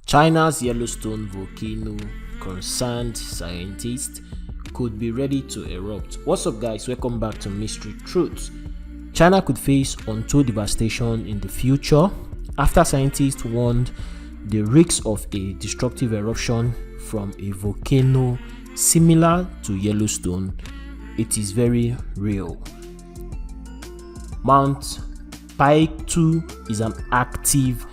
China's Yellowstone volcano concerned scientists could be ready to erupt. What's up, guys? Welcome back to Mystery Truths. China could face untold devastation in the future after scientists warned the risks of a destructive eruption from a volcano similar to Yellowstone. It is very real. Mount Paitu is an active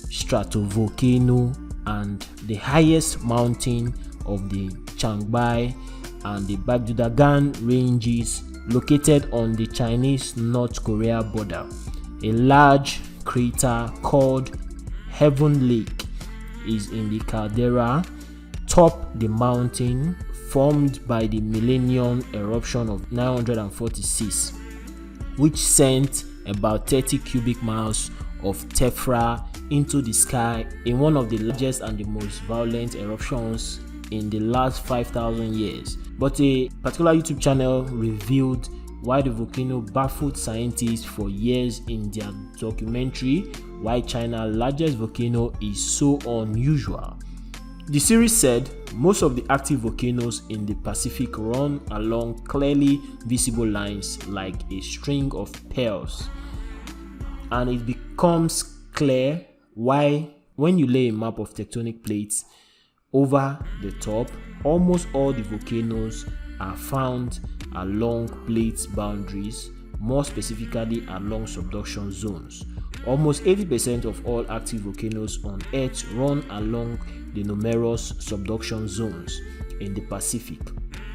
stratovolcano and the highest mountain of the Changbai and the Bagdudagan ranges located on the Chinese-North Korea border. A large crater called Heaven Lake is in the caldera top the mountain, formed by the Millennium eruption of 946, which sent about 30 cubic miles of tephra into the sky in one of the largest and the most violent eruptions in the last 5,000 years. But a particular YouTube channel revealed why the volcano baffled scientists for years in their documentary Why China's Largest Volcano is So Unusual. The series said most of the active volcanoes in the Pacific run along clearly visible lines like a string of pearls, and it becomes clear why when you lay a map of tectonic plates over the top, almost all the volcanoes are found along plate boundaries, more specifically along subduction zones. Almost 80% of all active volcanoes on Earth run along the numerous subduction zones in the Pacific,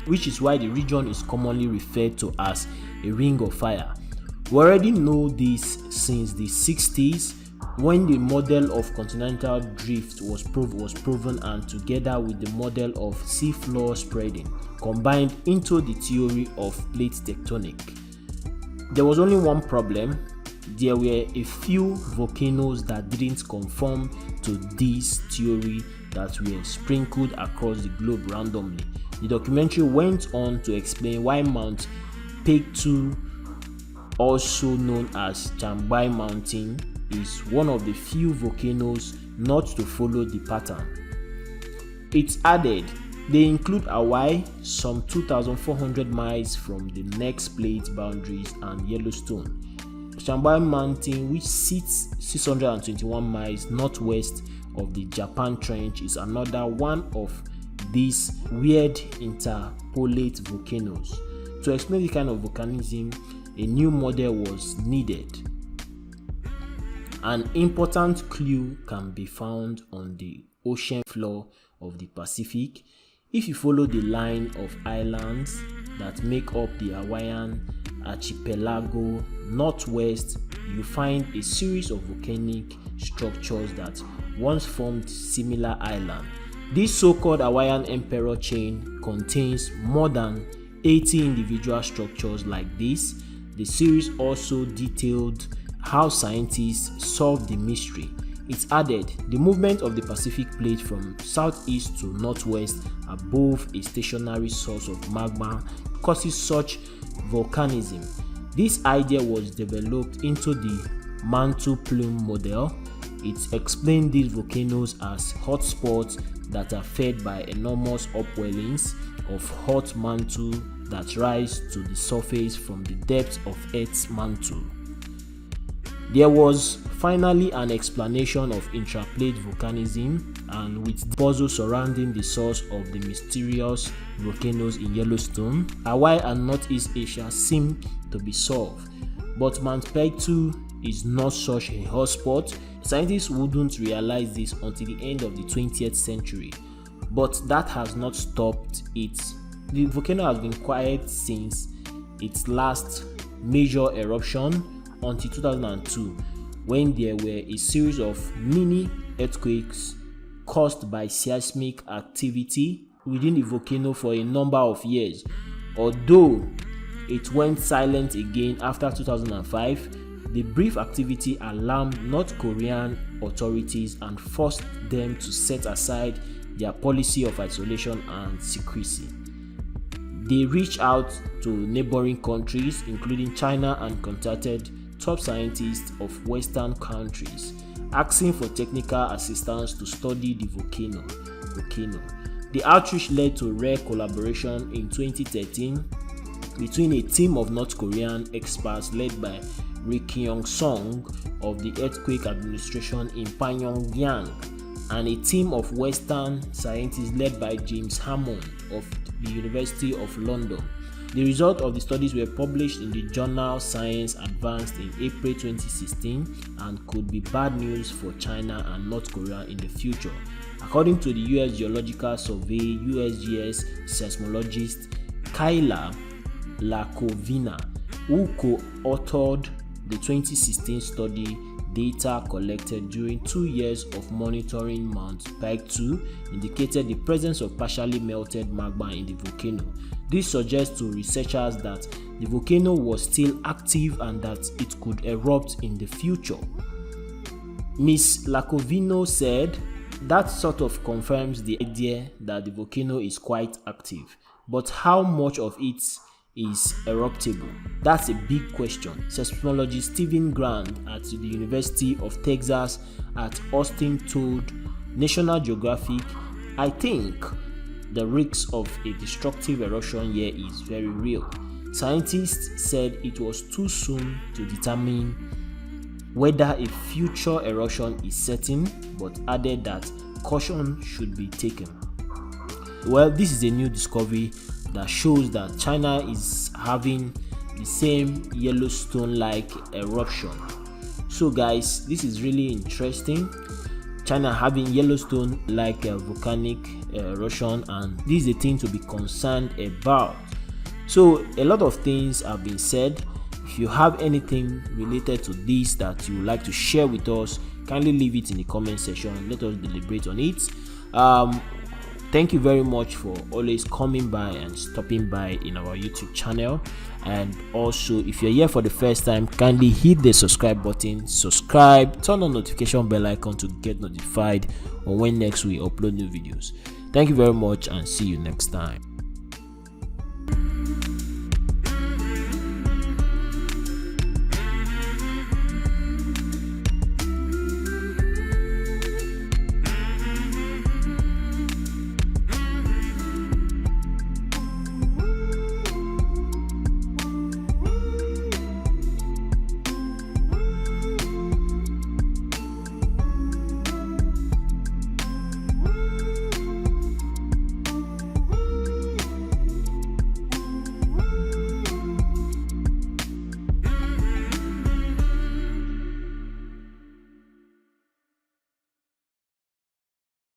which is why the region is commonly referred to as a ring of fire. We already know this since the 60s, when the model of continental drift was proven, and together with the model of seafloor spreading combined into the theory of plate tectonic. There was only one problem. There were a few volcanoes that didn't conform to this theory that were sprinkled across the globe randomly. The documentary went on to explain why Mount Peitu, also known as Changbai Mountain, is one of the few volcanoes not to follow the pattern. It added they include Hawaii, some 2,400 miles from the next plate boundaries, and Yellowstone. Changbai Mountain, which sits 621 miles northwest of the Japan Trench, is another one of these weird interpolate volcanoes. To explain the kind of volcanism, a new model was needed. An important clue can be found on the ocean floor of the Pacific. If you follow the line of islands that make up the Hawaiian archipelago northwest, you find a series of volcanic structures that once formed similar islands. This so-called Hawaiian Emperor chain contains more than 80 individual structures like this. The series also detailed how scientists solved the mystery. It added the movement of the Pacific plate from southeast to northwest above a stationary source of magma causes such volcanism. This idea was developed into the mantle plume model. It explained these volcanoes as hotspots that are fed by enormous upwellings of hot mantle that rise to the surface from the depths of Earth's mantle. There was finally an explanation of intraplate volcanism, and with the puzzle surrounding the source of the mysterious volcanoes in Yellowstone, Hawaii and Northeast Asia seem to be solved. But Mount Peitu is not such a hotspot. Scientists wouldn't realize this until the end of the 20th century, but that has not stopped it. The volcano has been quiet since its last major eruption until 2002, when there were a series of mini earthquakes caused by seismic activity within the volcano for a number of years. Although it went silent again after 2005, the brief activity alarmed North Korean authorities and forced them to set aside their policy of isolation and secrecy. They reached out to neighboring countries, including China, and contacted top scientists of Western countries, asking for technical assistance to study the volcano. The outreach led to rare collaboration in 2013 between a team of North Korean experts led by Ri Kyung-sung of the Earthquake Administration in Pyongyang and a team of Western scientists led by James Hammond of the University of London. The results of the studies were published in the journal Science Advanced in April 2016 and could be bad news for China and North Korea in the future. According to the U.S. Geological Survey USGS seismologist Kyla Lakovina, who co-authored the 2016 study, data collected during 2 years of monitoring Mount Baekdu indicated the presence of partially melted magma in the volcano. This suggests to researchers that the volcano was still active and that it could erupt in the future. Ms. Lakovino said that sort of confirms the idea that the volcano is quite active, but how much of it is eruptible? That's a big question. Seismologist Stephen Grant at the University of Texas at Austin told National Geographic, "I think the risk of a destructive erosion here is very real." Scientists said it was too soon to determine whether a future erosion is certain, but added that caution should be taken. Well, this is a new discovery that shows that China is having the same Yellowstone-like eruption. So guys, this is really interesting. China having Yellowstone-like volcanic eruption, and this is a thing to be concerned about. So a lot of things have been said. If you have anything related to this that you would like to share with us, kindly leave it in the comment section. Let us deliberate on it. Thank you very much for always coming by and stopping by in our YouTube channel. And also, if you're here for the first time, kindly hit the subscribe button, subscribe, turn on notification bell icon to get notified on when next we upload new videos. Thank you very much and see you next time.